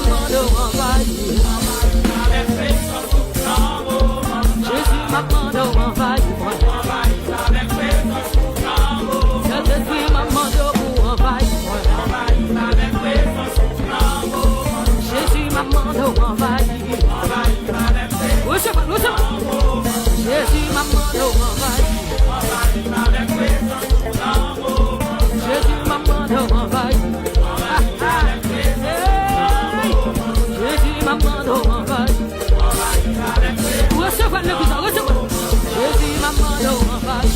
maman d'envahir. Jésus, maman d'envahir-moi. Saint-Esprit, maman d'envahir-moi. Jésus, maman d'envahir. Jésus, maman d'envahir. Jésus, maman d'envahir. Jésus, maman d'envahir. Recevez le cousin, recevez. Jésus, maman d'envahir.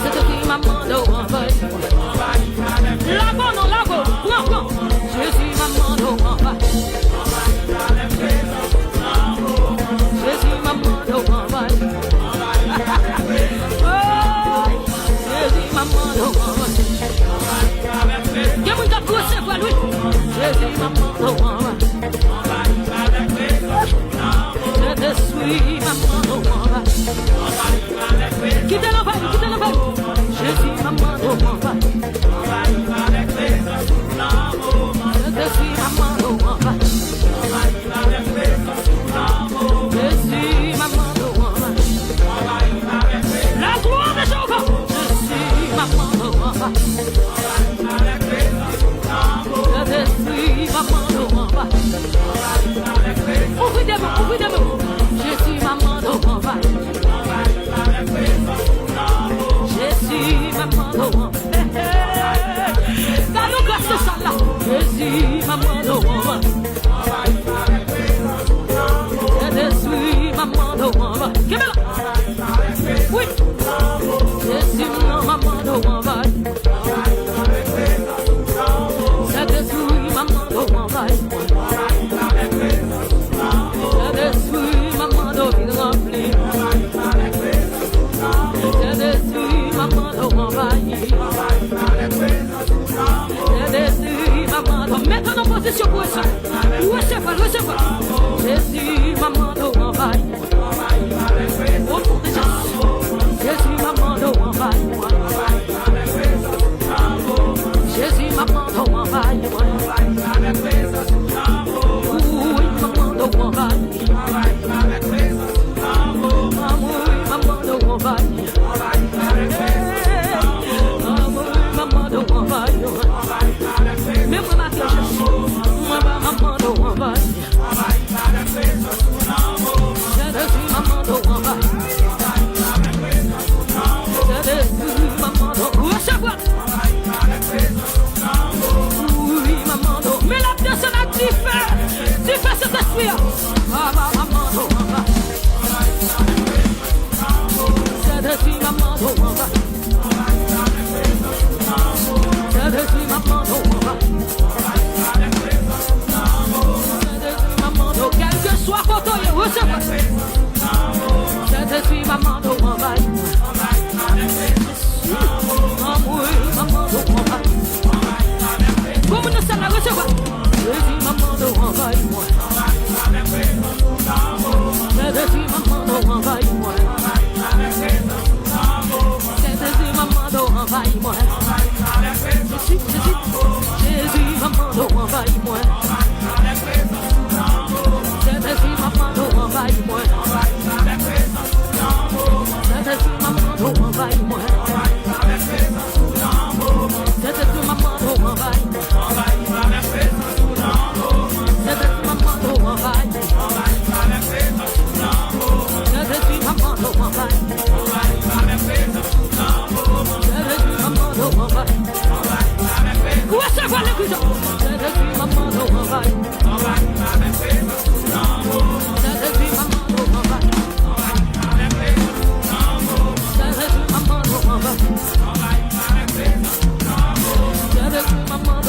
C'est maman d'envahir. Lavo, non, lavo, prends, prends. Jésus, maman d'envahir. Jésus, maman d'envahir. Jésus, maman d'envahir. Que vous avez recevoir lui. Jésus, maman d'envahir. Je suis maman d'envahir. Quittez l'envahir, quittez l'envahir. Jésus, maman d'envahir. Je suis maman d'envahir. Jésus, maman d'envahir. La gloire de Jéhovah. Je suis maman d'envahir. Je suis maman d'envahir. Ouvrez des mains, ouvrez des mains. Je suis maman d'envahir. Je suis maman d'envahir. Ça nous casse ça là. Je suis maman d'envahir. Je suis maman d'envahir. Oui. Je suis maman d'envahir. Je suis maman d'envahir. Je suis maman d'envahir. Je suis maman d'envahir. Je suis maman d'envahir. Mettons en position pour ça. Recevez, recevez. Je suis maman d'envahir. Au fond de Jésus. Je suis maman d'envahir. Jésus, maman d'envahir. Oui, maman d'envahir. Maman d'envahir. Maman d'envahir. Mais moi, ma Jésus. Moi, maman d'envahir. Je suis maman d'envahir. Je suis maman d'envahir. Recevoir. Oui, maman d'envahir. Mais la personne a dit fait. Tu fais cet esprit. Maman d'envahir. Je suis maman d'envahir. Je suis maman d'envahir. Quel que soit votre lieu, recevez. Je suis maman d'envahir. Maman d'envahir. Comme nous sommes là, recevez. Je suis maman d'envahir. Je suis maman d'envahir. Jésus, maman d'envahir. Jésus, maman d'envahir. Jésus, maman d'envahir. Jésus, maman d'envahir. Jésus, maman d'envahir. Mama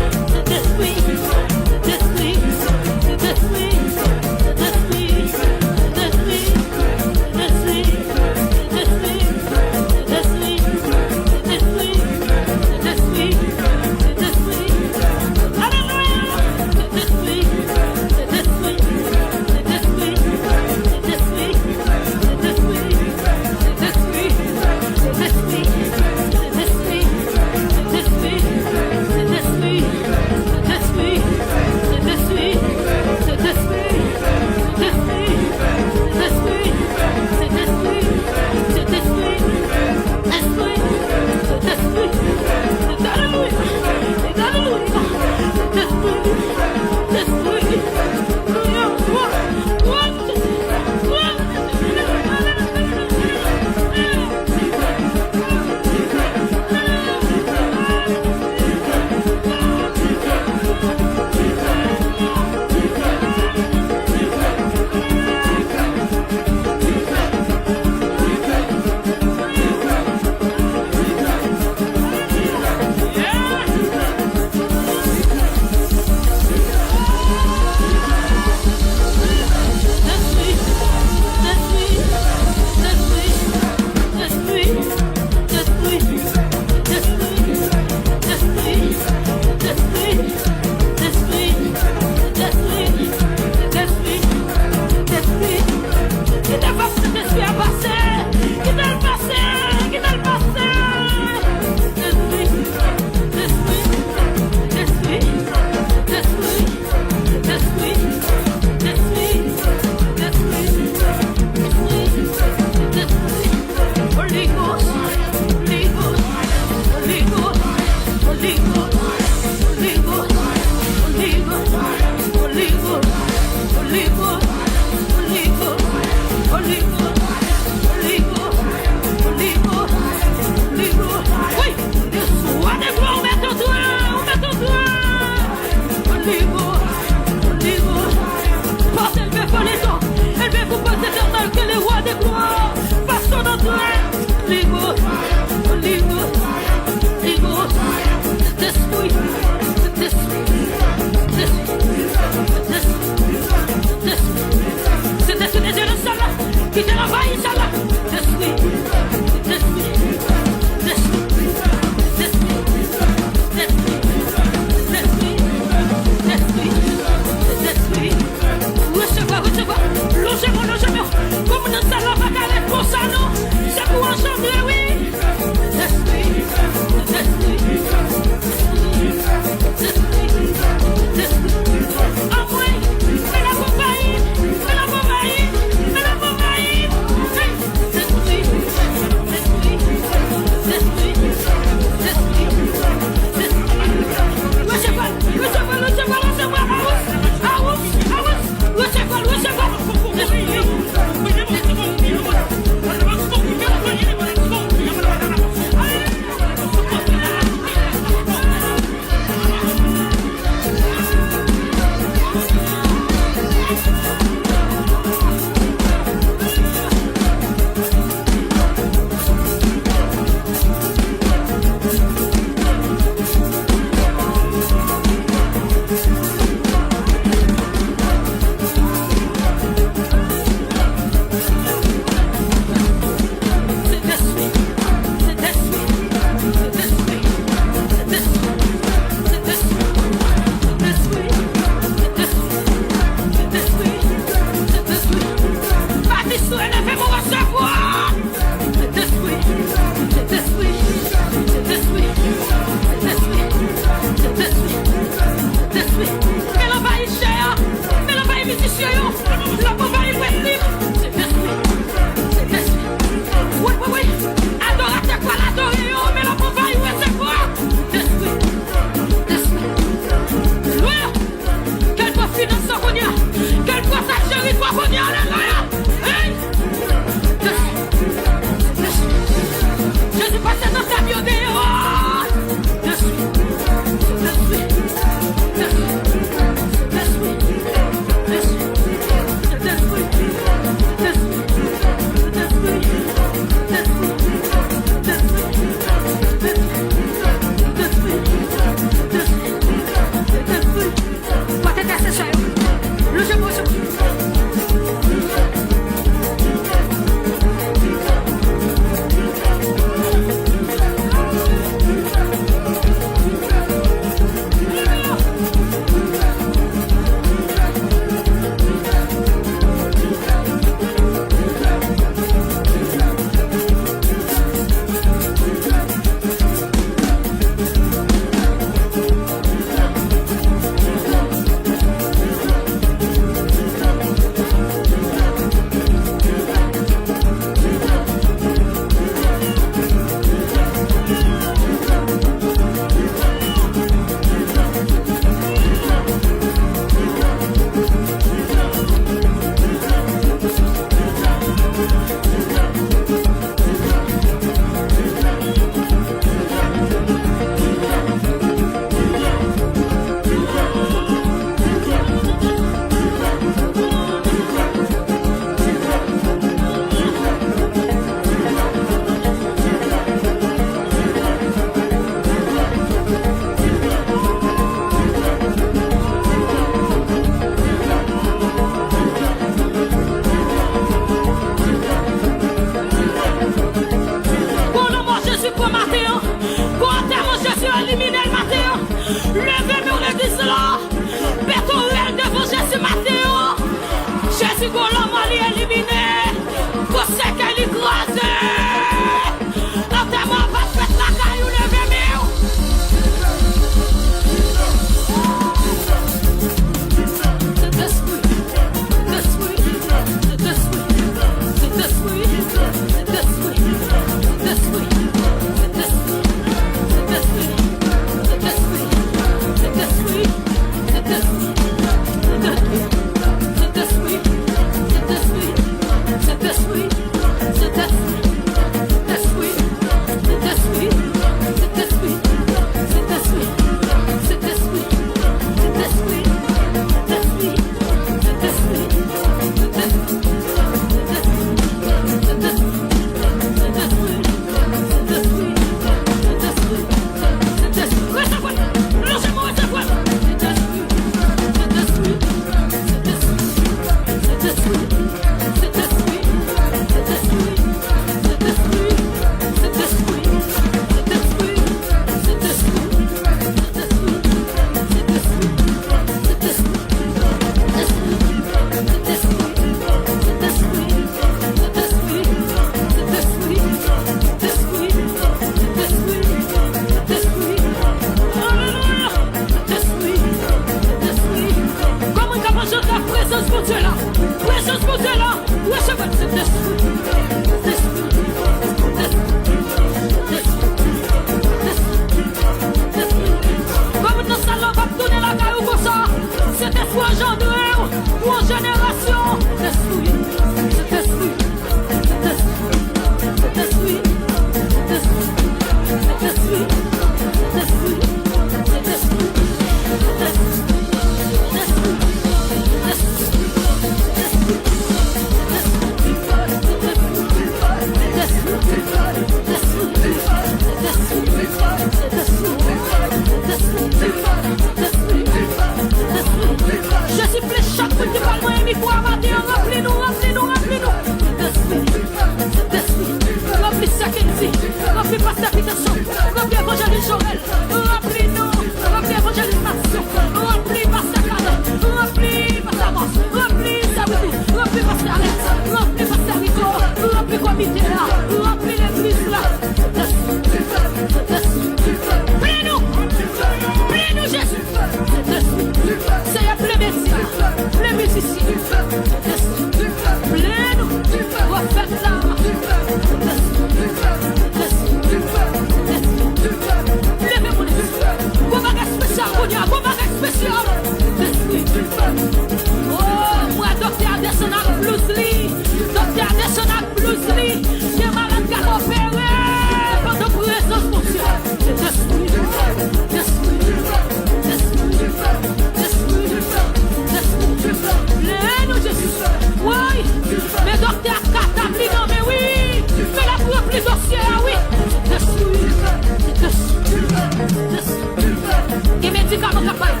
médicaments capables.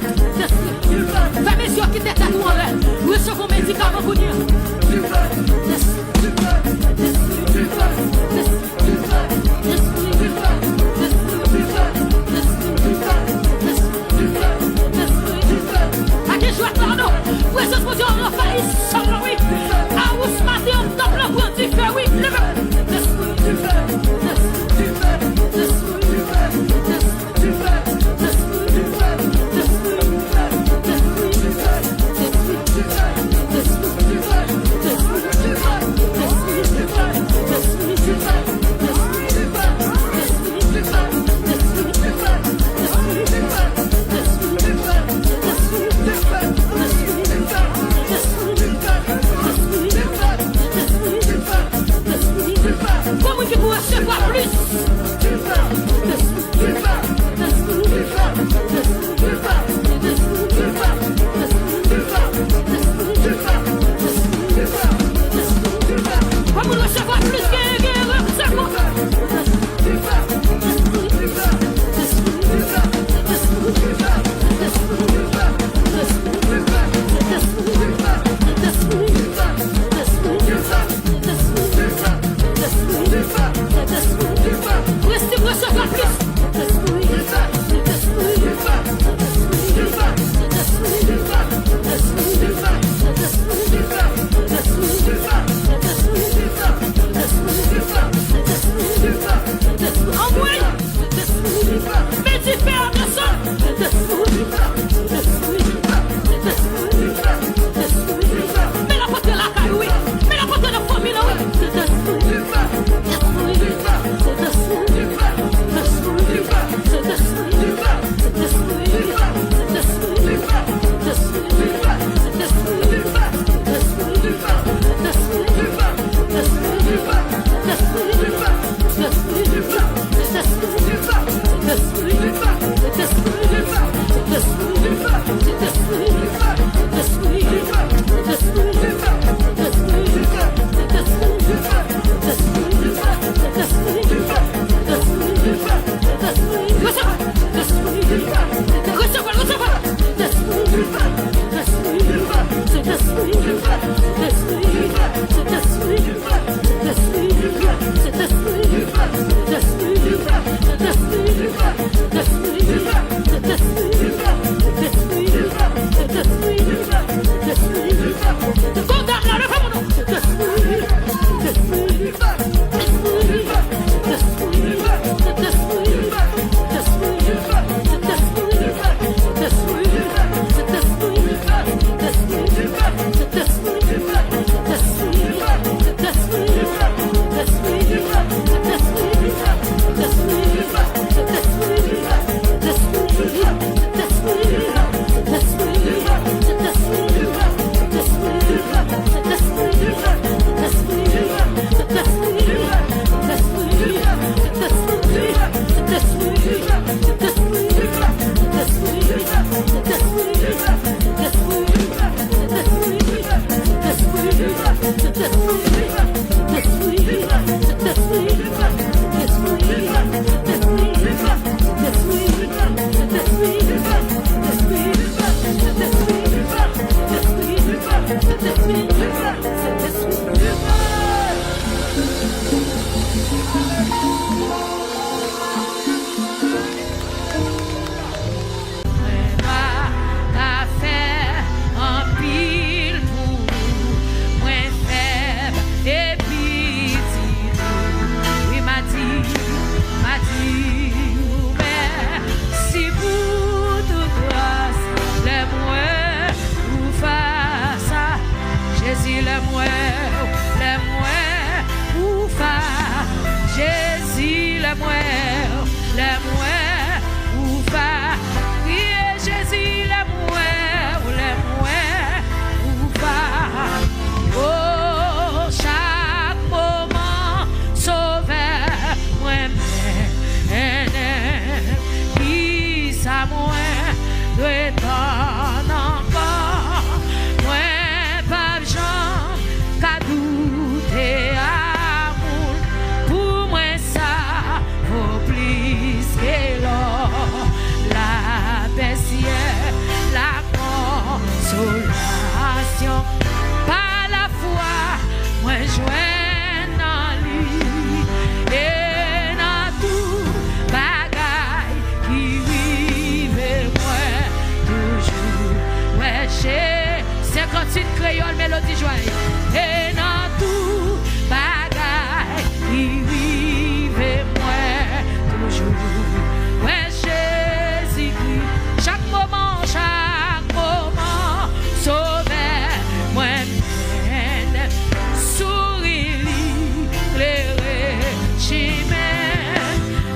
Fais mes yeux qui t'étaient à nous en l'air. Recevons médicaments pour dire. Aqui joie pardon. Présence pour Dieu en faille sans oui. À où ce matin on tombe le point du feu oui. bénédiction. Par la foi, moi joins dans lui. Et dans tout bagaille qui vive moi toujours. Ouais, j'ai 58 créoles, mélodie joyeuse. Et dans tout bagaille qui vive moi toujours. Ouais, Jésus-Christ, chaque moment, sauver moi-même, sourire, éclairer, chimère,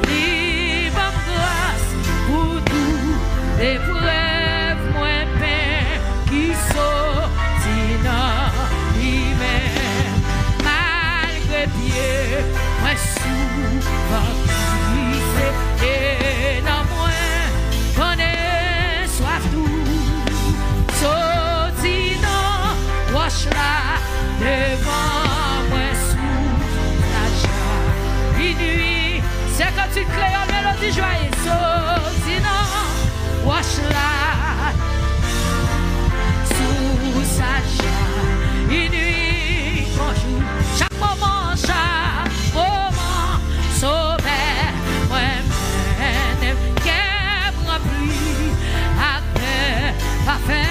libre grâce pour tout, épreuve, moins pain qui sortit dans lui-même, malgré pied, moi souvent glissé, et dans moi, connaît soif tout. Wash là devant moi sous la joie. Nuit, c'est quand tu crées une mélodie joyeuse. Sinon, wash là sous sa joie. Nuit, bonjour. Chaque moment, sauver moi-même. Qu'elle me remplit à cœur parfait.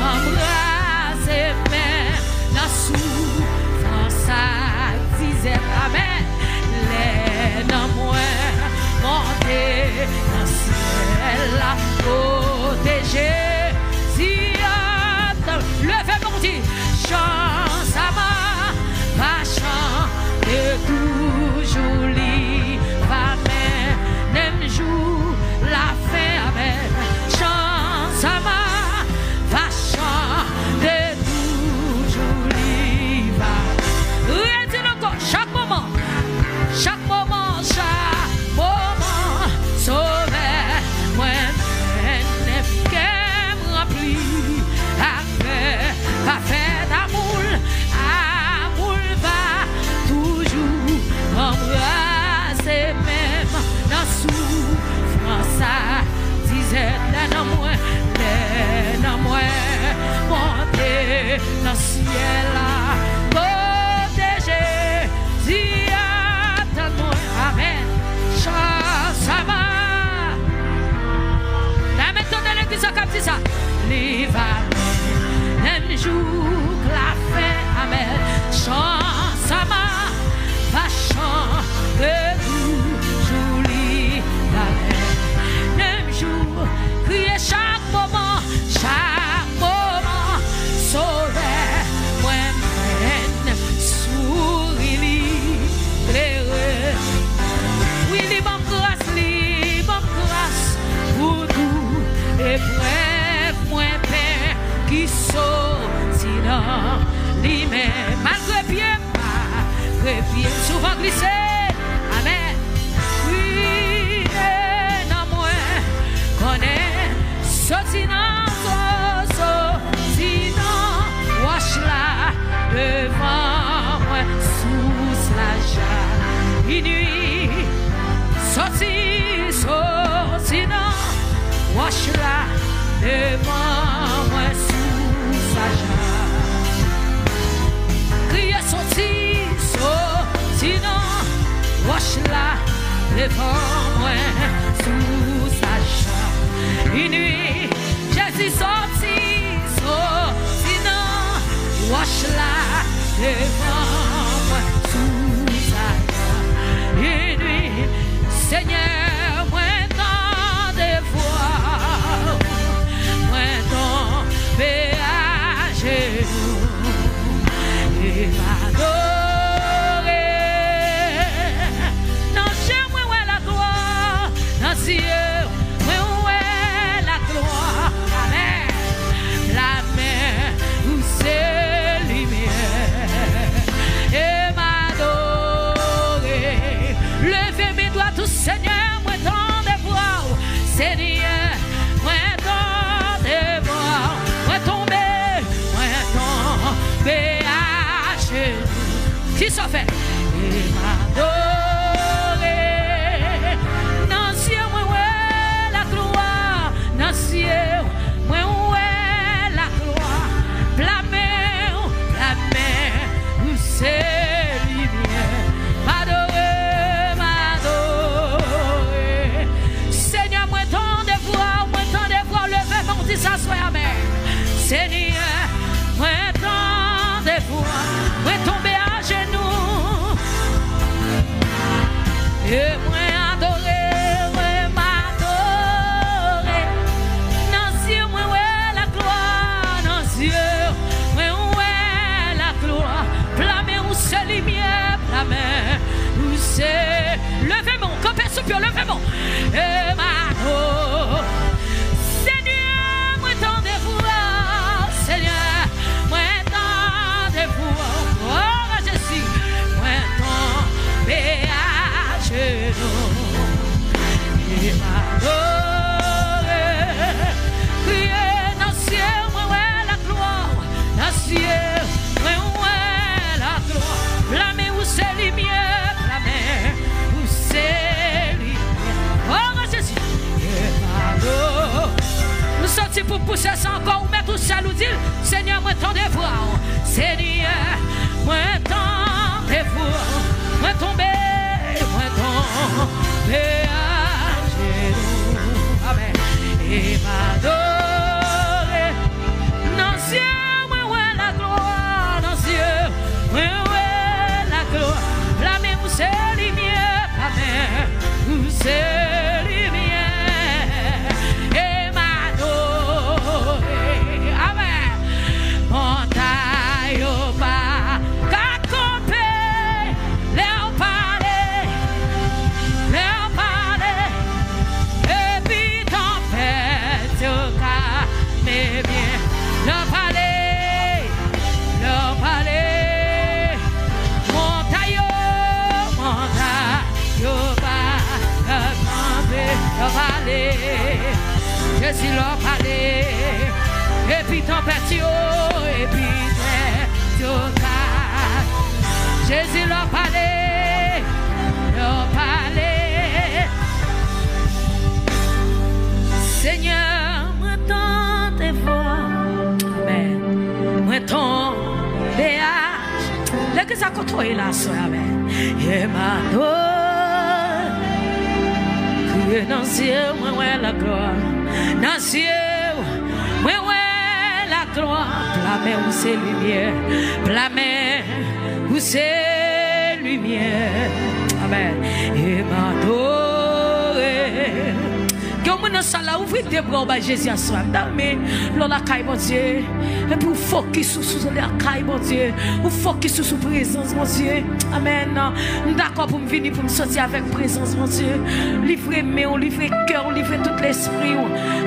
Embrasser même la souffrance, disait amen. Les dans moi monter dans le ciel, la protéger. Si levez mon dit, chance à ma chance de toujours li, va même jour la fin avec chance à ma de toujours liva. Retenez encore chaque moment, sauver moi-même, qu'elle me remplit après, parfait d'amour, va toujours embrasser même dans souffrance, disait dans moi, monter dans le ciel, protéger, dis attends-moi, amen, chance à ma. La méthode de l'église a dit ça, les va même jour la fin, amen, chance à ma, va chanter toujours les amen, même jour, crier chaque moment, sauver moi-même, sourire, éclairer. Oui, libre grâce pour tout, épreuve, moins pain qui sortit dans lui-même. Malgré pied, souvent glissé, amen. Oui, non, moi, connais, sorti dans wash là devant moi sous la joie. Nuit, sorti non, wash là devant moi sous sa joie. Crier sorti non, wash là devant moi sous sa joie. Nuit, Jésus sorti non, wash là devant moi sous sa joie. Nuit, Seigneur, moi tant de fois, moi tombé à genoux et m'adorer. Non, j'ai moi la gloire, non, Dieu, moi la gloire. Amen. La main où c'est lumière et m'adorer. Levez mes doigts tous, Seigneur, moi tant de voir, Seigneur, moi tant de voir, moi tomber à genoux. Qui ça fait? Et m'adorer. Non, Dieu, moi champion, levez-moi. Et maintenant, Seigneur, moi tendez-vous, Seigneur, moi tendez-vous, oh Jésus, moi tombez à genoux. Et maintenant, criez dans le ciel, moi ouais la gloire, dans le ciel, moi ouais la gloire, blâmez où c'est lumière, blâmez où c'est lumière, oh Jésus. Et maintenant, nous sortis pour pousser ça encore, mais tout ça nous dit, Seigneur, moi tendez-vous, Seigneur, moi tendez-vous, moi tombez, moi tombez à genoux, amen, et m'adorer, dans le ciel, moi ouais la gloire, dans le ciel, moi ouais la gloire, blâmez où c'est lumière, amen, où c'est lumière, et m'adorer, amen, montagne au bas, qu'à camper, leur parler, et puis tempête au cas, mais bien, leur parler, montagne au bas, camper, leur parler, Jésus leur parler, et puis tempête et puis tempête au cas, Jésus leur parler, Seigneur, moi tendez-vous, amen, moi tendez à, l'église a contrôlé la soeur, amen, et m'adore, criez dans le ciel, moi ouais la gloire, dans le ciel, moi ouais la gloire, blâmez où c'est lumière, blâmez où c'est lumière, amen, et m'adorer. Comme nous sommes là, ouvrez tes bras, Jésus à soi. Mais l'on a caille, mon Dieu. Et puis, vous focus sur la caille, mon Dieu. Vous focus sur la présence, mon Dieu. Amen. D'accord pour me venir, pour me sortir avec présence, mon Dieu. Livrez main, livrez cœur, livrez tout l'esprit,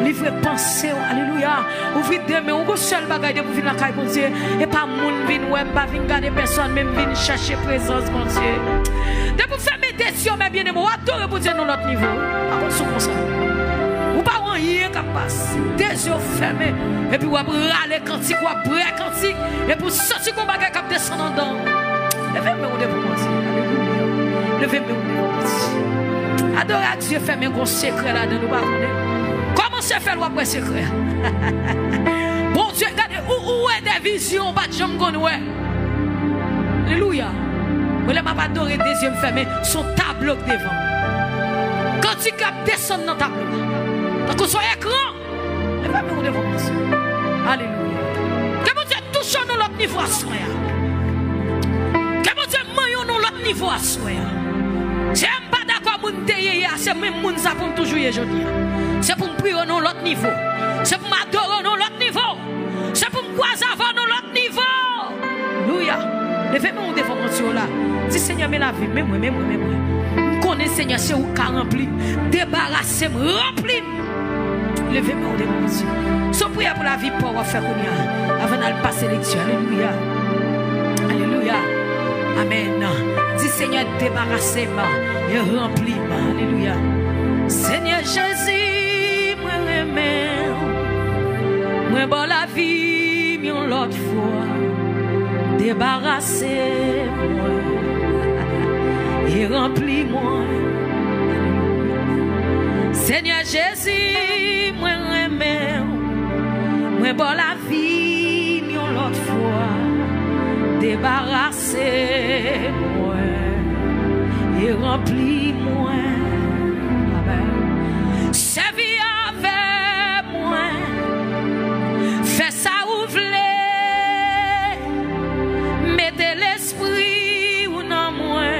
livrez pensée. Alléluia. Ouvrez des mains, on seul bagaille pour venir à la caille, mon Dieu. Et pas moun vin, ouais, pas venir garder personne, même venir chercher présence, mon Dieu. De vous fermer des yeux, mais bien aimé, adorez pour Dieu dans notre niveau. Pas comme ça. Ou pas rien qui passe, des yeux fermés, et puis vous râler cantique, vous brûler cantique, et puis sortir comme bagage qui descend en dedans. Levez-moi au devant moi, alléluia. Levez-moi au devant moi. Adorez à Dieu, faites un gros secret là-dedans, nous pas connaître. Comment se fait le après secret? Bon Dieu, regardez, où est des visions, pas de jambes qu'on ouais. Alléluia. Vous ne m'avez pas adoré des yeux fermés, son tableau devant. Quand tu capes, descend dans le tableau. Donc, on soit écran. Et pas me devant moi. Alléluia. Que mon Dieu touche nous l'autre niveau à soi. Que mon Dieu maillon nous l'autre niveau à soi. J'aime pas d'accord pour nous déyer, c'est même moun ça pour toujours aujourd'hui. C'est pour me prier nous l'autre niveau. C'est pour m'adorer nous l'autre niveau. C'est pour me croiser avant nous l'autre niveau. Alléluia. Levez-moi devant mon Dieu là. Si Seigneur me la vie, mais moi. Je connais Seigneur, c'est où qu'a rempli. Débarrassez-moi, rempli. Levez-moi devant mon Dieu. Son prière pour la vie, pour avoir fait avant d'aller passer l'élection. Alléluia. Alléluia. Amen. Dis Seigneur, débarrassez-moi et remplis-moi. Alléluia. Seigneur Jésus, moi remets. Moi bon la vie, mais l'autre fois. Débarrassez-moi et remplis-moi. Seigneur Jésus, moi remets. Moi bon la vie, mais l'autre fois. Débarrassez-moi et remplis-moi. Amen. Servis avec moi. Fais ça ouvrir. Mettez l'esprit ou non moi.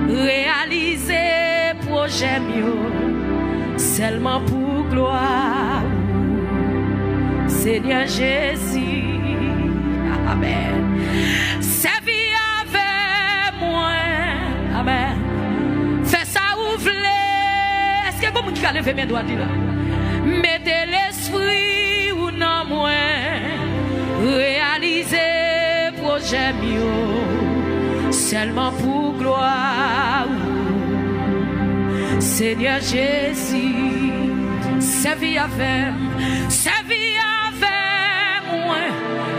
Réaliser projet mieux. Seulement pour gloire. Seigneur Jésus. Amen. Servis avec moi. Amen. Fais ça ouvrir. que vous qui a levé mes doigts là? Mettez l'esprit ou non moi, réalisez projet mieux, seulement pour gloire. Seigneur Jésus, servis avec moi,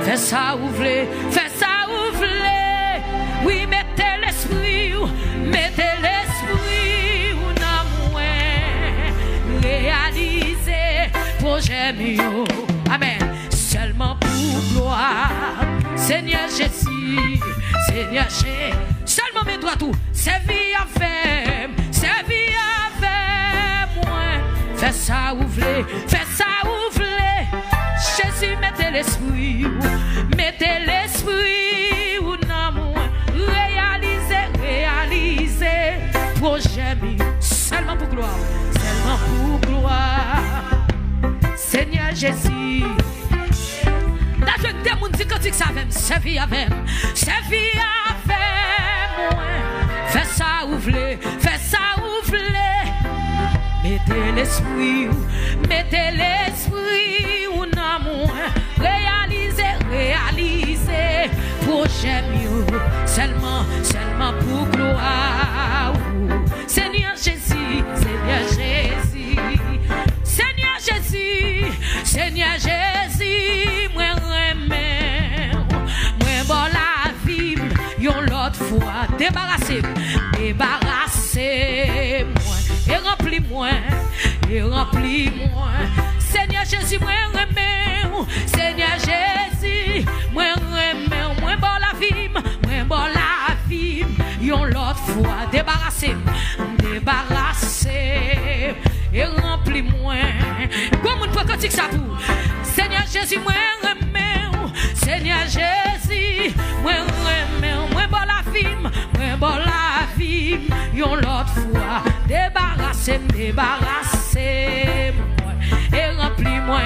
fais ça ou voulez, fais ça ou voulez. Oui, mettez l'esprit ou non moi, réalisez projet mieux. Amen. Seulement pour gloire. Seigneur Jésus, Seigneur Jésus, seulement mets-toi tout. Servis avec moi. Fais ça ou voulez, fais ça ou voulez. Jésus, mettez l'esprit ou non moi. Réalisez projet mieux. Seulement pour gloire, seulement pour gloire. Seigneur Jésus. La jeune démon dit que tu savais, servis avec moi. Fais ça ou voulez, fais ça ou voulez. Mettez l'esprit ou non moi. Réalisez projet mieux. Seulement pour gloire. Seigneur Jésus, Seigneur Jésus, Seigneur Jésus, Seigneur Jésus, moi remets, moi bon la vie, yon l'autre fois, débarrassez-moi, et remplis-moi, Seigneur Jésus, moi remets, Seigneur Jésus, moi remets, moi bon la vie, yon l'autre fois, débarrassez-moi, et remplis-moi. Comment on peut cantiquer ça pour Seigneur Jésus, moi remets, Seigneur Jésus, moi remets, moi bon la vie, yon l'autre fois, débarrassez-moi, et remplis-moi.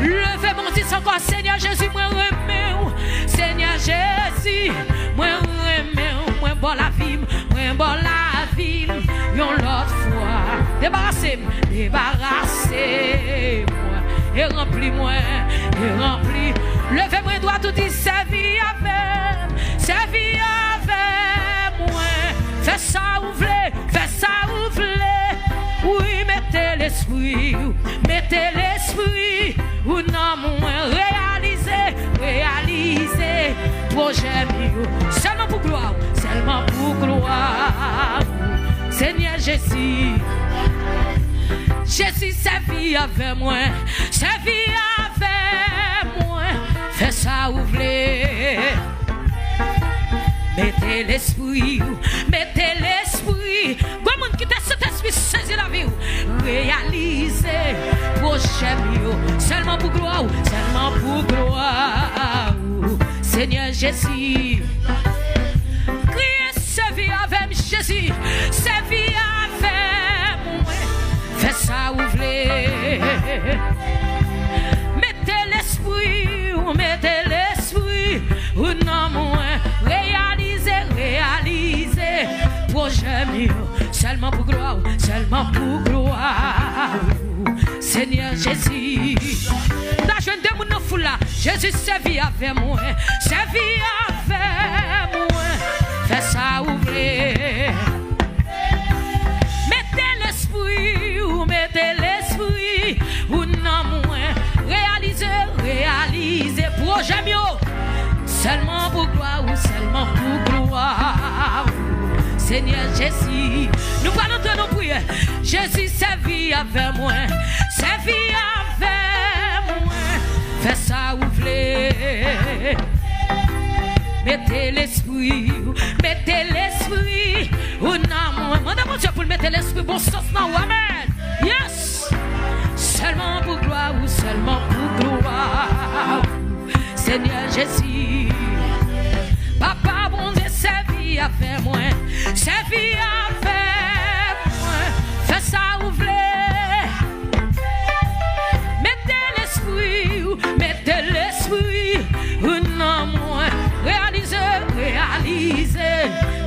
Levez mon titre encore, Seigneur Jésus, moi remets, Seigneur Jésus, moi remets, moi bon la vie, yon l'autre fois, débarrassez-moi, et remplis-moi, levez-moi un doigt tout dit, servis avec moi, fais ça ou voulez, oui, mettez l'esprit ou non moi, réalisez projet mieux, seulement pour gloire, Seigneur Jésus, servis avec moi, fais ça ou voulez. Mettez l'esprit, comment quitter cet esprit, saisir la vie, réalisez projet mieux, seulement pour gloire, Seigneur Jésus, criez, servis avec Jésus, servis avec moi, fais ça ou voulez. Mettez l'esprit, ou non moins, réalisez projet mieux, seulement pour gloire, Seigneur Jésus. La jeune de mon foule là, Jésus servis avec moi, fais ça ouvrir. Mettez l'esprit, ou non moins, réalisez projet mieux, seulement pour gloire, Seigneur Jésus. Nous parlons de nos prières. Jésus servis avec moi, fais ça ouvrir. Mettez l'esprit, ou non moins. Mandez mon Dieu pour mettre l'esprit bon sens non, amen. Yes. Seulement pour gloire, Seigneur Jésus. Papa bon Dieu servis avec moi, fais ça ouvrir. Mettez l'esprit, ou non moins, réalisez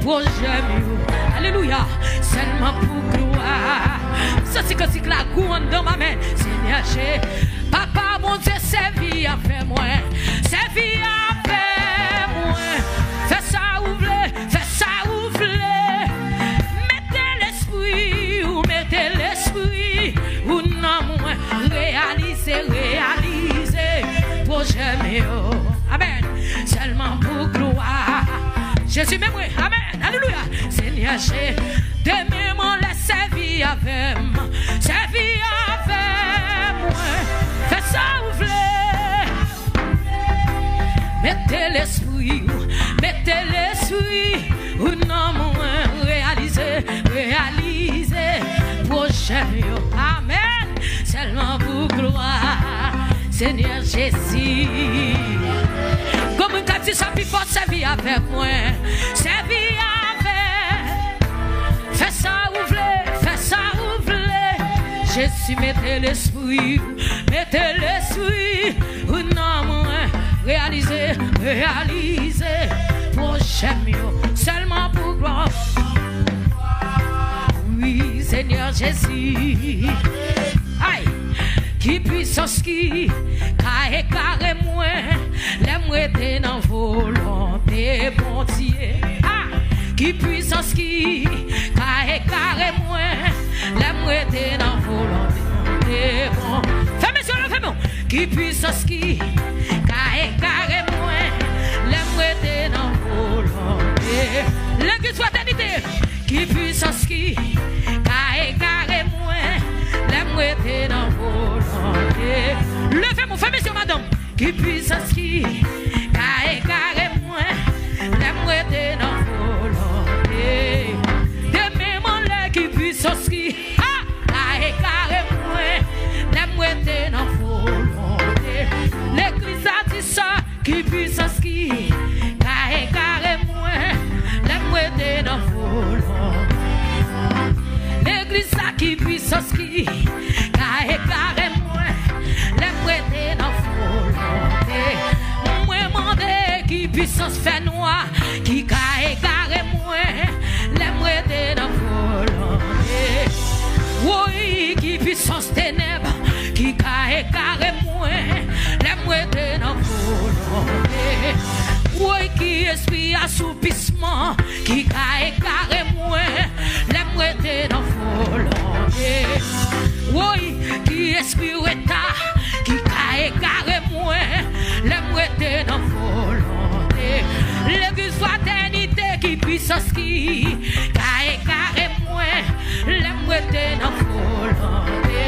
projet mieux. Alléluia, seulement pour gloire. cantique la goûte dans ma main. Seigneur, j'ai papa, mon Dieu, servi avec moi. Servi avec moi. Fais ça ouvre, fais ça ouvre. Mettez l'esprit, ou mettez l'esprit, ou non, moi, réalisez, projet mieux. Amen. Seulement pour gloire. Jésus même, amen. Alléluia. Seigneur, j'ai demain mon laisse servir avec moi. Servir avec moi. Fais ça ouvre. Mettez l'esprit, ou non, moi, réalisez, projet mieux. Amen. Seulement pour gloire. Seigneur Jésus. Comme un quartier, ça peut pas servir avec moi. Servir avec. Fais ça ouvre. Jésus, mettez l'esprit. Ou non, moi, réalisez. Prochain mieux. Seulement pour gloire. Oui, Seigneur Jésus. Aïe. Qui puissance qui a écaré moi, les mouettes dans volonté, bon Dieu. Ah, qui puissance qui a écaré moi, les mouettes dans volonté, bon. Fais-moi. Qui puissance qui a écaré moi, les mouettes dans volonté. L'église fraternité. Qui puissance qui a écaré moi, les mouettes dans volonté. Levez-moi, fais monsieur, madame. Qui puissance qui a écaré moi, les mouettes dans volonté. Demain, mon lait, qui puissance qui a écaré moi, les mouettes dans volonté. L'église a dit ça. Qui puissance qui a écaré moi, les mouettes dans volonté. L'église a qui puissance qui a écaré moi, les mouettes dans volonté. Moi mandé qui puissance fait noir, qui a écaré moi, les mouettes dans volonté. Oui, qui puissance ténèbres, qui a écaré moi, les mouettes dans volonté. Oui, qui esprit assoupissement, qui a écaré moi, les mouettes dans volonté. Oui, qui esprit retard, qui a écaré moi, les mouettes dans volonté. L'église fraternité, qui puissance qui a écaré moi, les mouettes dans volonté.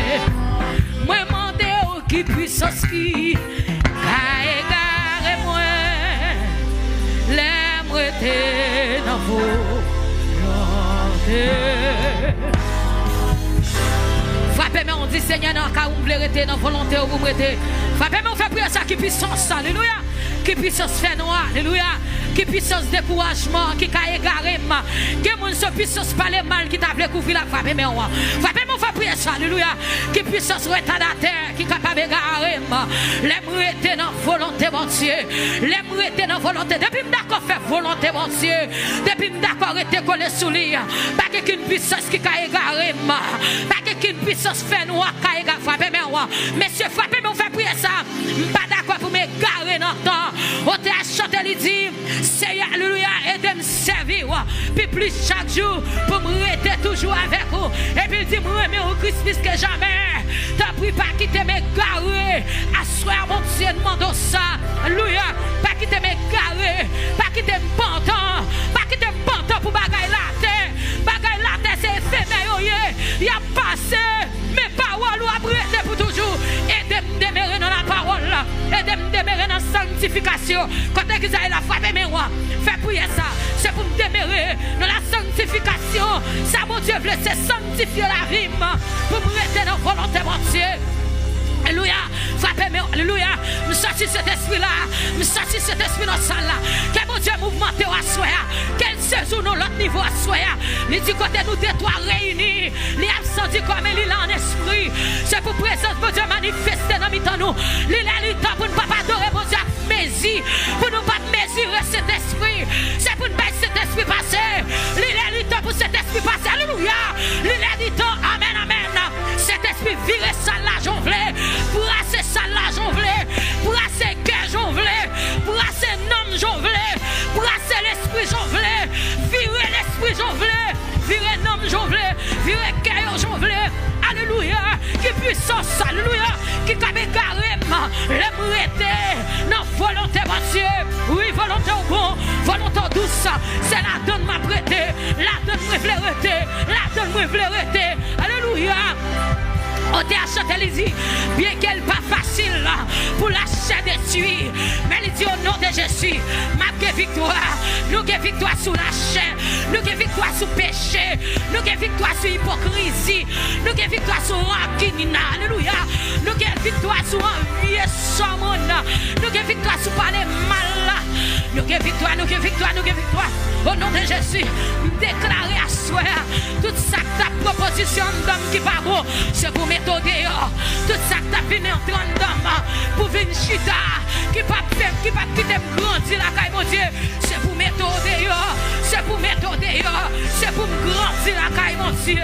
Moi mandé qui puissance qui a écaré moi, les mouettes dans volonté. Frappez-moi, on dit Seigneur, dans le cas où vous voulez rester dans volonté, où vous mettez. Frappez-moi, on fait prier ça, qui puissance, alléluia. Qui puissance fait noir, alléluia. Qui puissance découragement, qui a égaré, qui moun se puissance parler mal, qui t'a voulu couvrir la frappez-moi. Frappez-moi, on fait prier ça, alléluia. Qui puissance retardataire, qui est capable d'égarer, les mouettes dans volonté, mon Dieu. Les mouettes dans volonté. Depuis d'accord faire volonté, mon Dieu. Depuis d'accord être collé sous lui. Pas qu'une puissance qui a égaré, pas qu'une puissance fait noir, qui a égaré, frappez-moi. Messieurs, frappez-moi, on fait prier ça. Pas d'accord pour m'égarer dans le temps. On t'a chanté, il dit, Seigneur, alléluia, aidez-moi à servir. Puis plus chaque jour, pour me rester toujours avec vous. Et puis il dit, moi, mais au Christ plus que jamais. T'as pris pas quitter mes garés. Assoir mon Dieu, demande ça. Alléluia, pas quitter mes garés. Pas quitter mes pantons. Pas quitter mes pantons pour bagaille la terre. Bagaille la terre, c'est éphémère. Il y a passé. Mes paroles ou abriter pour toujours. Aidez-moi à demeurer dans la parole. Aidez-moi à demeurer dans la sanctification. Quand vous avez la frappe, mais moi, faites prier ça. C'est pour me demeurer dans la sanctification. Ça, mon Dieu, c'est sanctifier la vie. Pour me rester dans la volonté, mon Dieu. Alléluia, frappez-moi, alléluia. Je sortis cet esprit-là, je sortis cet esprit dans la salle-là. Que mon Dieu mouvementé à soi, quel saison dans l'autre niveau à soi. Il dit côté nous deux, trois réunis, les absents comme il est en esprit. C'est pour présence, mon Dieu, manifester dans mi-temps nous. Il est le temps pour ne pas adorer, mon Dieu, mesure, pour ne pas mesurer cet esprit. C'est pour ne pas cet esprit passer. Il est le temps pour cet esprit passer, alléluia. Il est le temps, amen, amen. puissance, alléluia, qui a égaré, les non, volonté, monsieur, oui, volonté au bon, volonté douce, c'est la donne m'a prêté, la donne m'a fleurité, la donne m'a fleurité, alléluia. On t'a chanté, il dit, bien qu'elle pas facile pour la chair détruite, mais il dit au nom de Jésus, ma victoire, nous avons victoire sur la chair, nous avons victoire sur le péché, nous avons victoire sur l'hypocrisie, nous avons victoire sur l'anguine, alléluia, nous avons victoire sur l'envie, nous avons victoire sur parler mal, nous avons victoire, nous avons victoire, nous avons victoire, au nom de Jésus, déclarer à soi, toute sa proposition d'homme qui va bon, c'est pour mettre au dehors, tout ça qui t'a venu en 30 d'homme, pour venir chita, qui va quitter grandir la caille, mon Dieu, c'est pour mettre au dehors, c'est pour mettre au dehors, c'est pour grandir la caille, mon Dieu,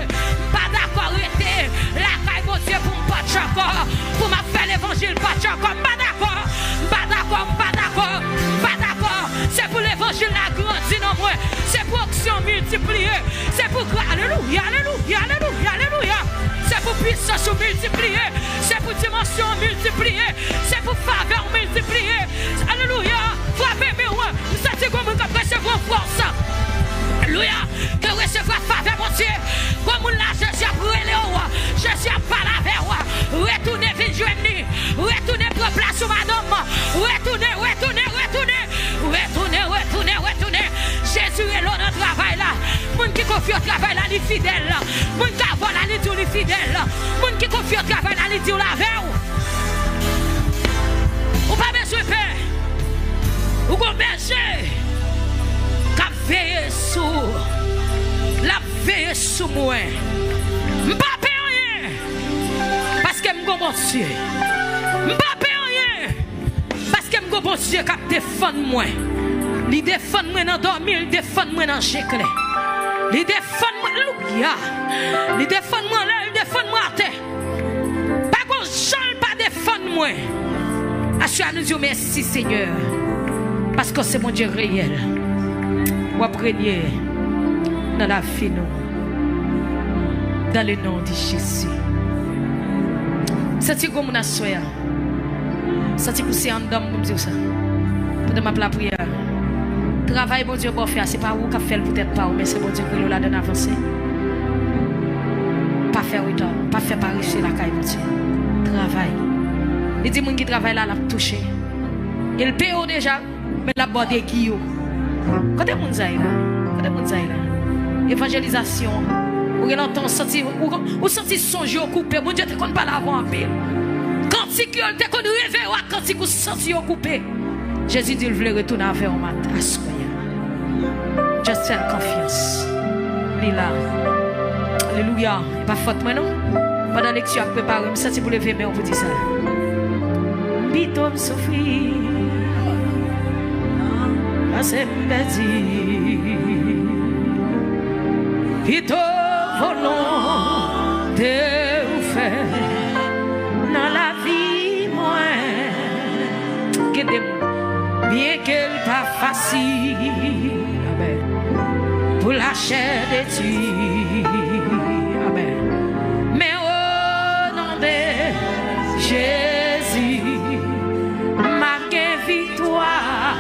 pas d'accord, arrêter la caille, mon Dieu, pour me battre encore, pour me faire l'évangile, battre encore, pas d'accord, pas d'accord, pas d'accord, pas d'accord, c'est pour l'évangile, la grandir, non, moi, c'est pour action multipliée, c'est pour, alléluia, alléluia, alléluia, alléluia. C'est pour puissance multipliée, c'est pour dimension multipliée, c'est pour faveur multipliée. Alléluia. Frappez mes rois. Vous sentez comme vous recevoir force. Alléluia. Que recevoir faveur, mon Dieu. Comme là, je suis après les rois. Je suis à parler avec moi. Retournez, vite joindre. Retournez pour place sur madame. Retournez, retournez, retournez. Retournez, retournez, retournez. Jésus est là dans le travail là. Moun qui confie au travail là, il est fidèle. Moun qui avale là, il est fidèle. Moun qui confie au travail là, il est la veille. Ou pas besoin de paix. Ou qu'on berger. Qu'a veillé sur. La veille sur moi. M'pas rien. Parce que m'gon bon Dieu. M'pas rien. Parce que m'gon bon Dieu qui défend moi. Il défend moi dans dormir, il défend moi dans l'éclair. Il défend moi, alléluia. Il défend moi là, il défend moi à terre. Pas qu'on ne pas défendre moi. Assure nous Dieu merci Seigneur. Parce que c'est mon Dieu réel. Ou après dans la vie nous. Dans le nom de Jésus. C'est comme on soya. C'est comme si on donne comme ça. Pour ma la prière. Travail, bon Dieu, bon faire, c'est pas vous qui fait peut-être pas, mais c'est bon Dieu qui l'a donné avancer. Pas faire retard, pas faire paricher la caille, mon Dieu. Travail. Il dit, mon qui travaille là, l'a touché. Il paye déjà, mais la boîte est qui yo. Quand est-ce que vous là? Évangélisation. Ou l'entend sentir, ou sentir son jeu coupé, mon Dieu, tu ne connais pas l'avant en pile. Quand tu connais rêver, quand tu sentis coupé. Jésus dit, il voulait retourner vers moi. Just fais confiance. Il est là. Alléluia. Il n'est pas faute, moi, non? Pendant la lecture, je prépare. Je me sens pour lever, mais on vous dit ça. Bito me souffrir. C'est bêtis. Bito volonté ou faire. Dans la vie, moi. Guidez-moi. Bien qu'elle pas facile. Amen. Pour la chair de Dieu. Amen. Mais au nom de Jésus, ma victoire,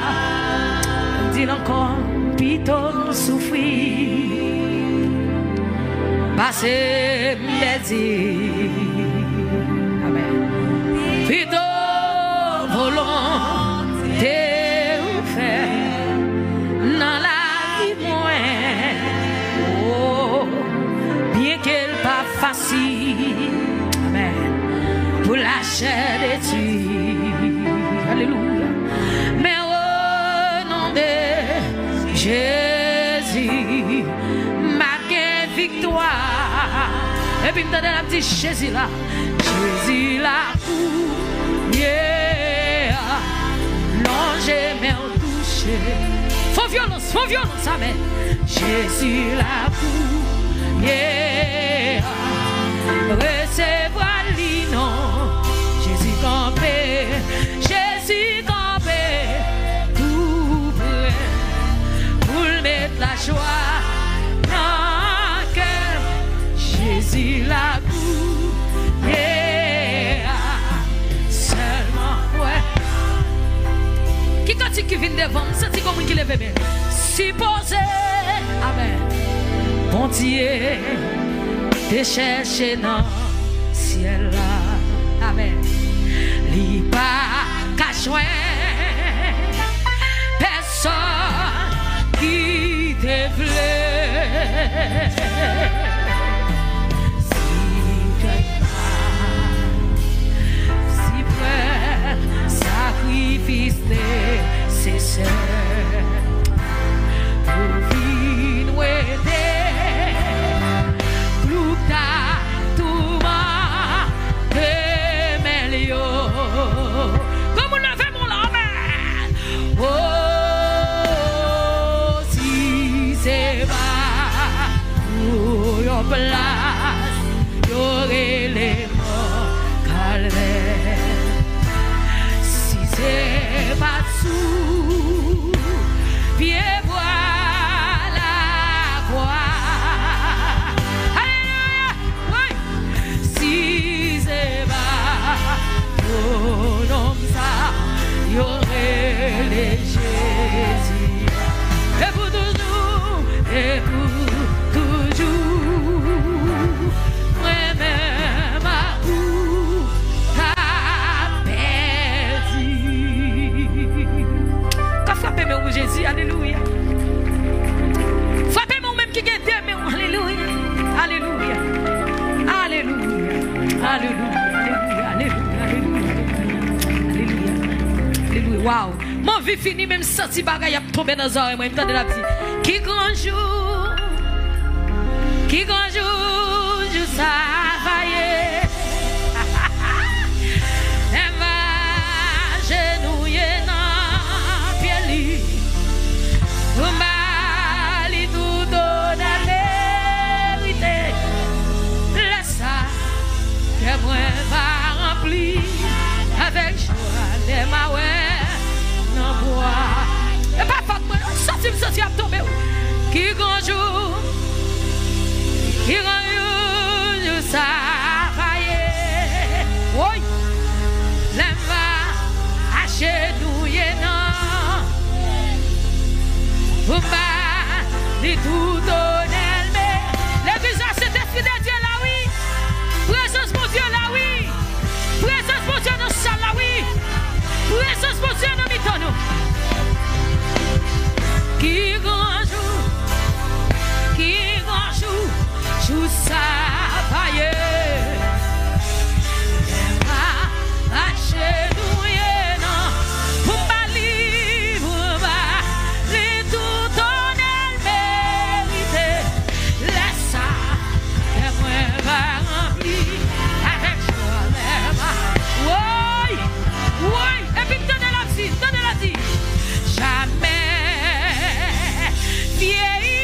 dis encore, plutôt souffrir, passer mes Amen. Plutôt volonté ou faire dans la vie moins. Oh, bien qu'elle pas facile. Amen. Pour la chair de Dieu. Alléluia. Mais au nom de Jésus, ma victoire. Et puis, me donne la petite Jésus là. Jésus là. Yeah. Non, j'ai même touché. Faut violence, amen. Jésus là. Yeah. Recevoir l'inon. Jésus campé. Jésus campé. Tout prêt. Pour mettre la joie dans le cœur. Jésus la cour. Yeah. senti qui vient devant, senti comme qui lève bien. Si posé, amen. Bon Dieu, te chercher dans le ciel là, amen. Li pas qu'à joindre personne qui te plaît. Si près, sacrifice nécessaire pour vivre aider, pour ta tout ma démêlio. Comme on lève mon amen. Oh, si c'est pas pour your place, y'aurait les morts calvaires. Si c'est pas sous pied bois la croix. Alléluia. Oui. Si c'est pas pour l'homme ça, y'aurait les Jésus. Et pour toujours, et pour toujours, moi-même à vous, t'as perdu. Quand frappez-moi au Jésus, alléluia. Frappez-moi même qui gagne des mains, alléluia. Alléluia. Alléluia. Alléluia. Alléluia. Alléluia. Alléluia. Wow. Mon vie finie, même si bagaille a tombé dans les oreilles, moi, je me la petite. Qui grand jour, je travaille. Elle va genouiller dans pied li. Mali tout donne la vérité. Laisse ça, que moi va remplir avec joie les maouets non bois. Et pas faute, moi, sorti à tomber. Qui grand jour, je travaille. Oui, l'homme va agenouiller non. Vous m'avez tout donné. Le visage c'est esprit de Dieu là, oui. Présence mon Dieu là, oui. Présence mon Dieu dans la salle là, oui. Présence mon Dieu dans le mitono. Qui grand jour, je travaille. Agenouiller non, pour ma livre, tout donner mérité. Laisse ça, que moi va remplir avec joie. Oui, oui, et puis donnez la vie, jamais vieilli.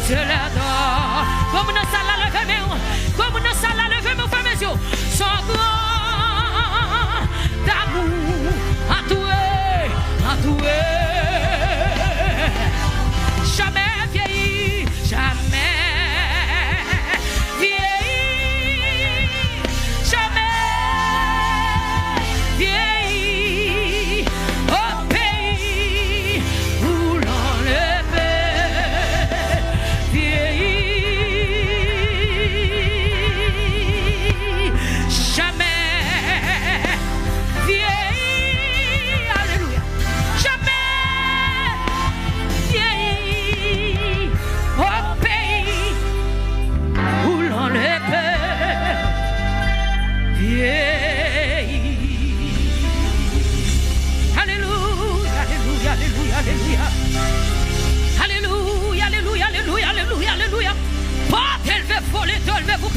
Je l'adore. Comme nous sommes là, levez-moi. Comme nous sommes là, levez-moi, fermez les yeux. Son grand d'amour, entouré. Jamais vieilli, jamais vieilli, jamais vieilli. Au pays où l'on le paie, vieilli.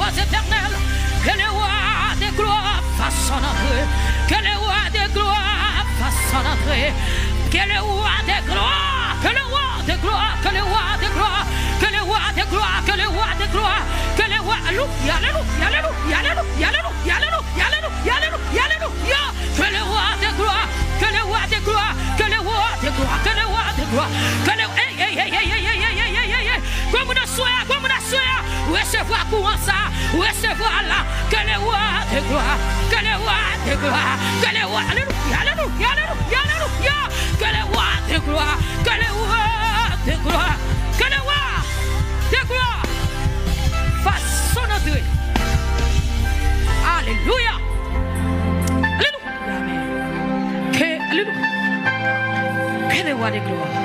fois éternelles. Que le roi des gloires fasse son entrée. Que le roi des gloires fasse son entrée. Que le roi des gloires, que le roi des gloires, que le roi des gloires, que le roi des gloires, que le roi des gloires, que le roi, alléluia, alléluia, alléluia, alléluia, alléluia, alléluia, alléluia, alléluia, alléluia, que le roi des gloires, que le roi des gloires, que le roi des gloires, que le roi des gloires, que le, comme on a souhaité, recevoir courant ça, recevoir là, que le roi des gloires, que le roi des gloires, que le roi, alléluia, alléluia, alléluia, alléluia, que le roi des gloires, que le roi des gloires, que le roi des gloires fasse son entrée. Alléluia. Alléluia. Amen. Alléluia. Que le roi des gloires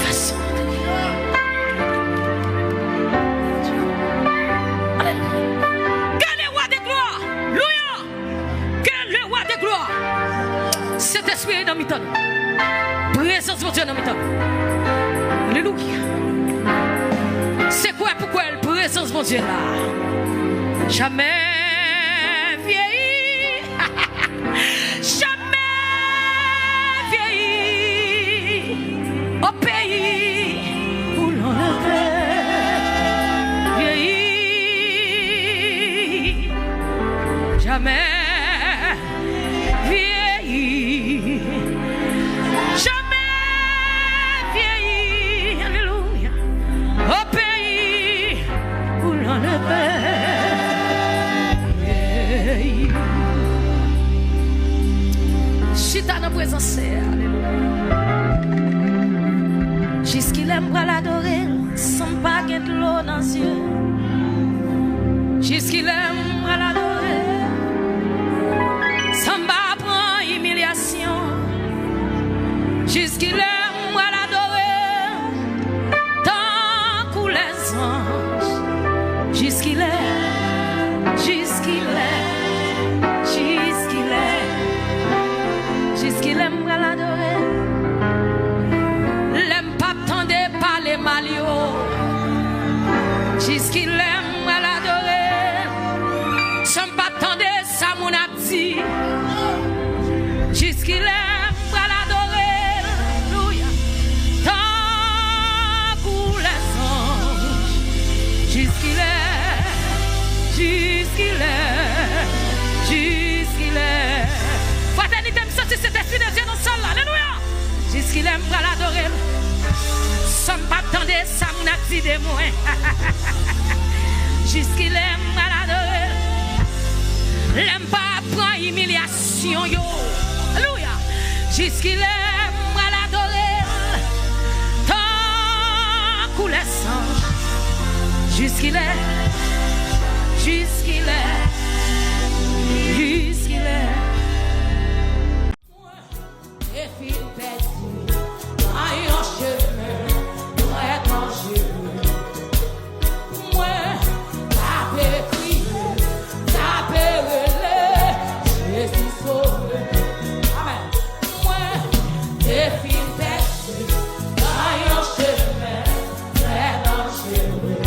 fasse son entrée. Alléluia. Que le roi des gloires. Alléluia. Que le roi des gloires. Cet esprit est dans mes temps. Présence de Dieu dans mes temps. Alléluia. C'est quoi pourquoi la présence de Dieu là? Jamais vieilli. Jamais vieilli. Au pays où l'on avait vieilli. Jamais. Chita dans présence, alléluia. Jusqu'il aime l'adorer, sans pas qu'il de l'eau dans les yeux. Jusqu'il aime l'adorer, sans pas prendre humiliation. Jusqu'il aime l'adorer, tant que les anges. Jusqu'il est, jusqu'il est, jusqu'il est, jusqu'il aime l'adorer. L'aime pas tendre par les maliots. Jusqu'il aime l'adorer. Sans pas tendre ça mon abdi. Jusqu'il aime l'adorer. Alléluia. Tant pour les anges. Jusqu'il est, jusqu'il est, jusqu'il est. Fraternité, me sentir cet esprit de Dieu dans salle là. Alléluia. Jusqu'il aime l'adorer. Sans pas attendre ça mon acti de moi. Jusqu'il aime l'adorer. L'aime pas prendre humiliation yo. Alléluia. Jusqu'il aime l'adorer. Tant que les anges. Jusqu'il est, jusqu'il est, jusqu'il est. Et puis perdu, aïe en chemin, moi quand je veux, moi t'as crié, t'as relé, je suis sauvé. Amen. Moi, et puis perdu, aïe en chemin, moi quand je veux.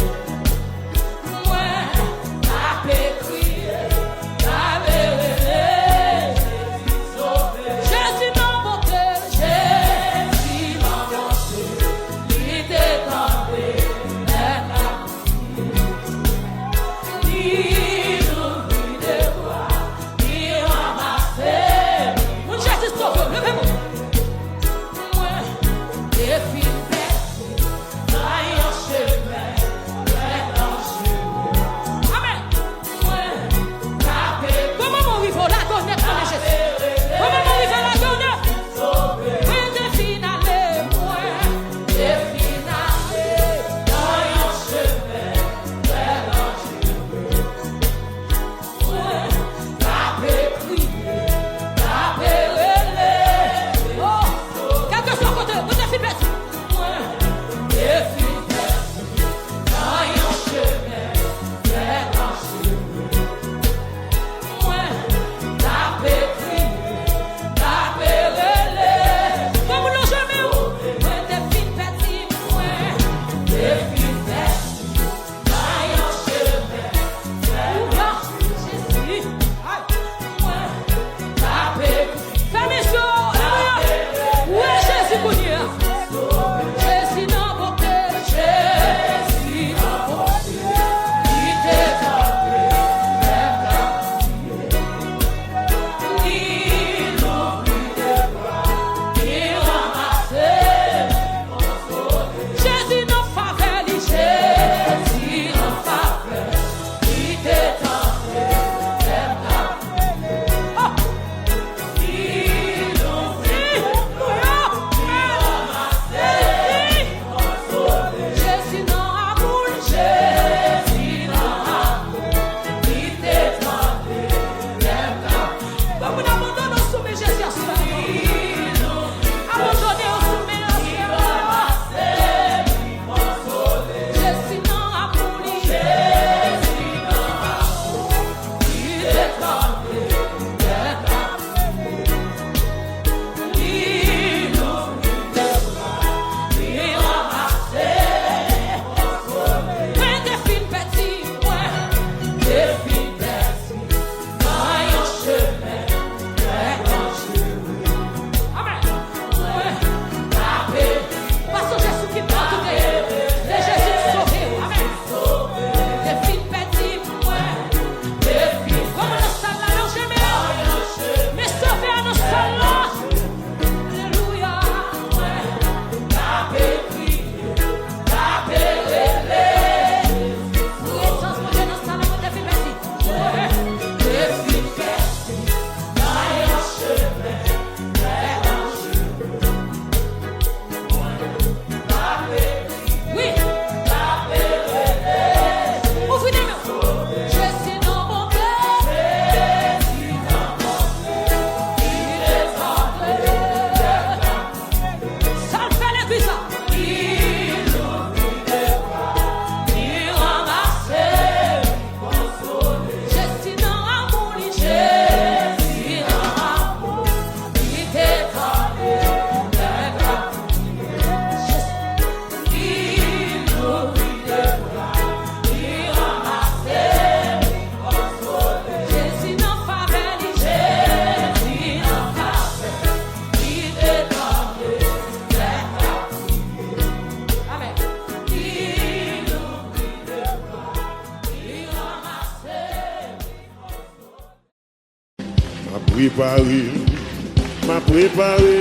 m'a préparé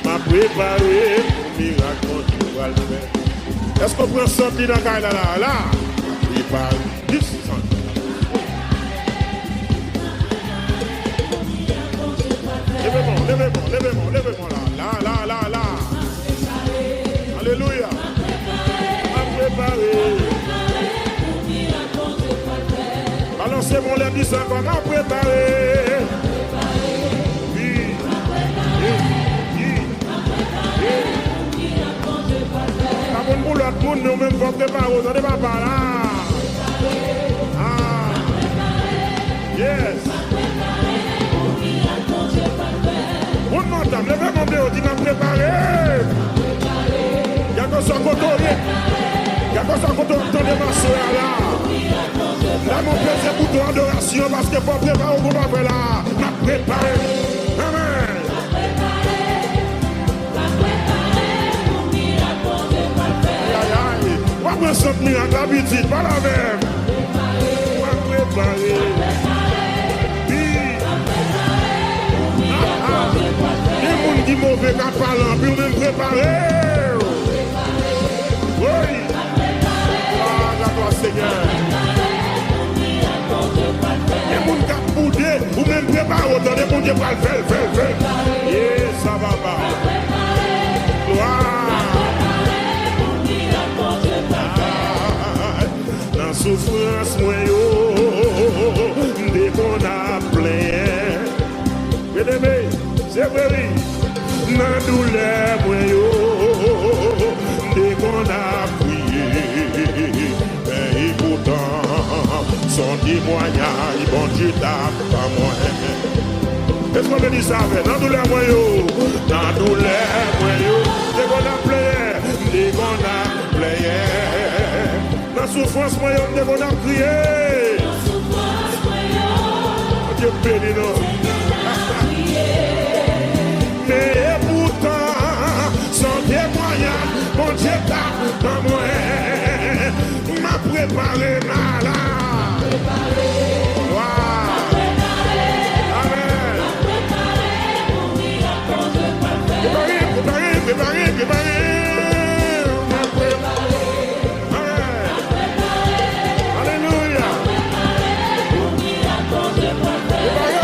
pour miracle tu vas le faire. Est-ce qu'on prend sortir dans la là? Préparé. Levez-moi là. Alléluia. M'a préparé. Alors c'est mon lundi ça qu'on m'a préparé. La bonne boulot de monde, nous-mêmes, faut préparer, on n'est pas là. Ah, yes. On m'entend, levez mon blé, on dit m'a préparé. Il y a que ça côté. Il y a que ça côté, on de ma soeur là. Là, mon père, c'est pour toi adoration parce que pour préparer, on va faire là. M'a préparé. Amen. Pas me sentir en habitude, pas la même. Pas préparé. Les gens qui mauvais qu'à parler, puis on même préparé. Oui. Ah, d'accord, Seigneur. Les gens qui ont boudé, ou même préparé, autant de monde qui va le faire. Et ça va pas. Gloire. Dans souffrance, moi, dès qu'on a plein. Bien-aimé, c'est vrai. Dans douleur, moi, dès qu'on a prié. Et pourtant, son témoignage, bon Dieu t'a pas moi. Est-ce qu'on me dit ça? Dans douleur, moi, dans douleur, moi, dès qu'on a plein. Dès qu'on a plein. La souffrance moyenne de mon âme crié. Dieu béni nous. Mais pourtant, sans témoignage, mon Dieu t'a pas moi. M'a préparé malade. Wow. Amen.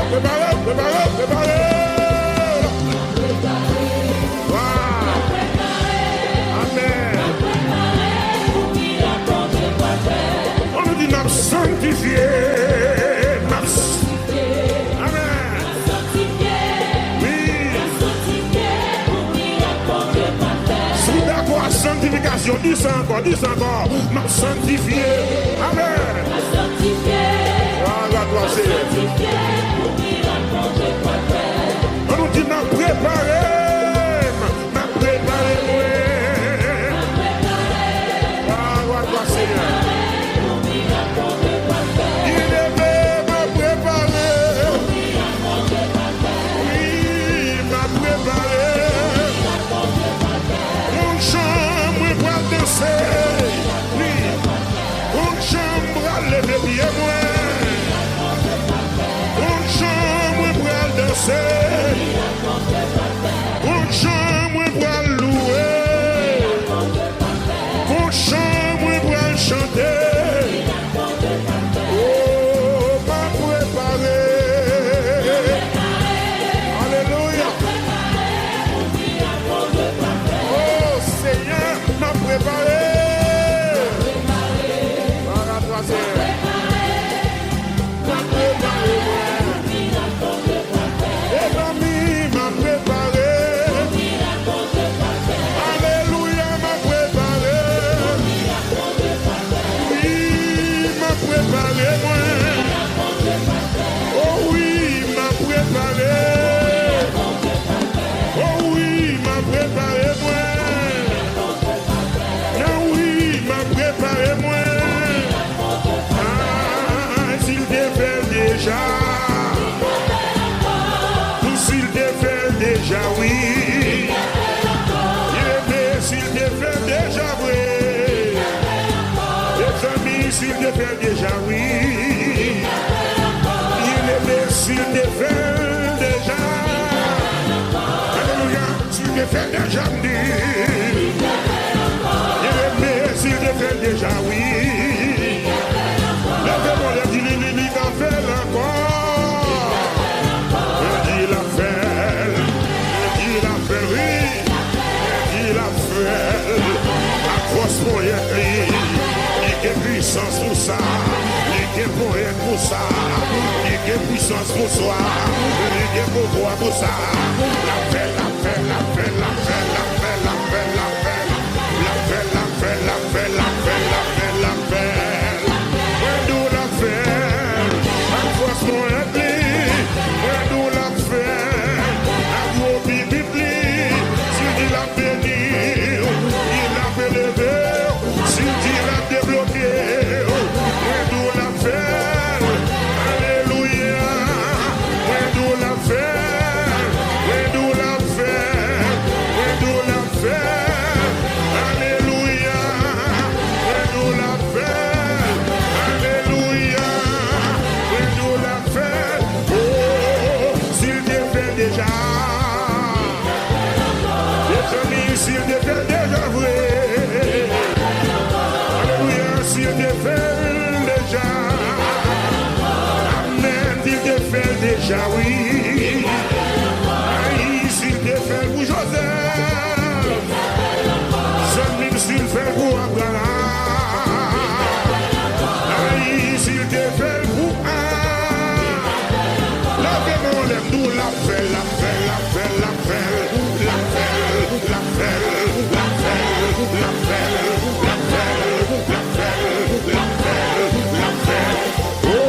Préparé. Préparez. Wow. Amen. On nous dit n'a sanctifié. Amen. Oui. Si d'accord, sanctification, dis ça encore. M'a sanctifié. Amen. Voilà, toi, c'est. On nous dit m'a préparé, moi. Ah, toi, Seigneur. Il aimait m'a préparé. Oui, m'a préparé. Mon chambre pour danser. Oui, mon chambre à lever pied, moi. Mon chambre pour danser. Mon chambre pour louer. Mon chambre pour chanter. Oh, m'a préparé. Alléluia. Oh, Seigneur, m'a préparé. Déjà oui, il aimait s'il te fait déjà oui, les amis s'il te fait déjà oui, il aimait s'il te fait te fait déjà me dire. S'il te fait déjà oui. Lève-moi les dit il a fait encore. Il a fait, oui. Il a fait. À crosse pour y être. Il a puissance pour ça. Il a moyen pour ça. Il a puissance pour soi. Il a pouvoir pour ça. La paix, la paix, la paix, la paix, la paix, la paix, la paix. La paix, la paix, la paix, la paix, la paix, la paix. Where do la paix? À crosse pour y être. Where do la paix? À gros bibli. Si il a béni, il a bélevé. Si il a débloqué. S'il te fait déjà vrai, alléluia, s'il te fait déjà, amen, s'il te fait déjà oui, aïe, s'il te fait pour Joseph, Samuel s'il fait pour Abraham, aïe, s'il te fait pour la paix, mon aime, nous la paix, la paix, la paix, la paix, la paix. La paix, la paix, la paix, la paix, la paix, la paix, la paix. Oh,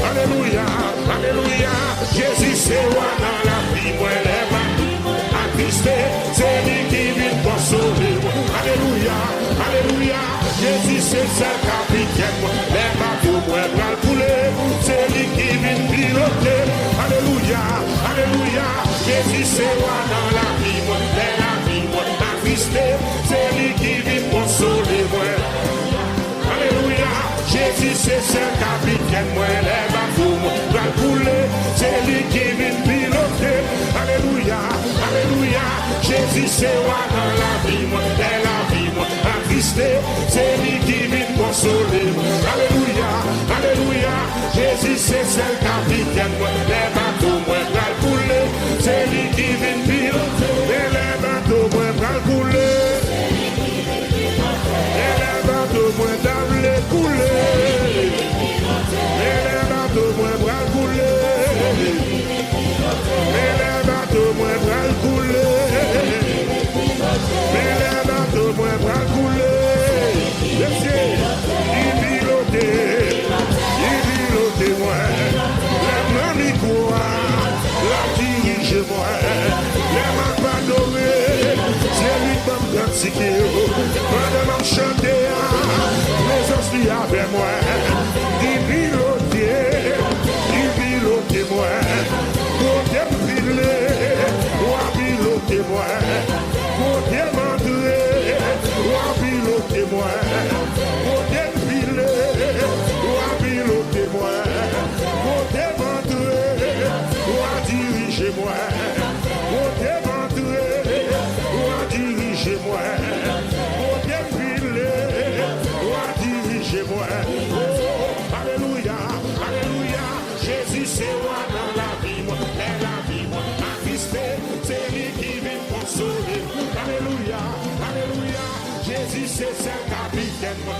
alléluia, alléluia. Jésus c'est roi dans la vie, moi les attristé, c'est lui qui vient consoler. Alléluia, alléluia. Jésus c'est le capitaine, les bateaux moi bras couler, c'est lui qui vient piloter. Alléluia, alléluia. Jésus c'est roi dans la vie, moi c'est lui qui vient consoler moi. Alléluia, Jésus c'est le capitaine, moi les bateaux moi couler, c'est lui qui vient piloter. Alléluia, alléluia, Jésus c'est roi dans la vie, moi attristé, c'est lui qui vient consoler. Alléluia, alléluia, Jésus c'est le capitaine, moi les bateaux moi couler, c'est lui qui vient piloter. Les bateaux moi couler. Et les bateaux moins dans les couler. Et les bateaux moins bras couler. Et les bateaux moins bras couler. Et les bateaux moins bras couler. Monsieur, il pilote moi. Les mains m'y croient, la dirige moi. Les mains pas dorées, c'est lui qui m'a pratiqué. Pendant que je chantais, les esprits avec moi. Il pilote moi. Côté filé, ou pilote moi. Côté mandré, ou pilote moi. Côté filé, ou pilote moi. Côté mandré, ou dirige moi. Côté mandré, ou dirige moi. Côté filé, ou dirige moi. Oh, alléluia, alléluia. Jésus c'est roi dans la vie, moi, la vie, moi, attristé, c'est lui qui vient consoler. Alléluia, alléluia. Jésus c'est le capitaine, moi.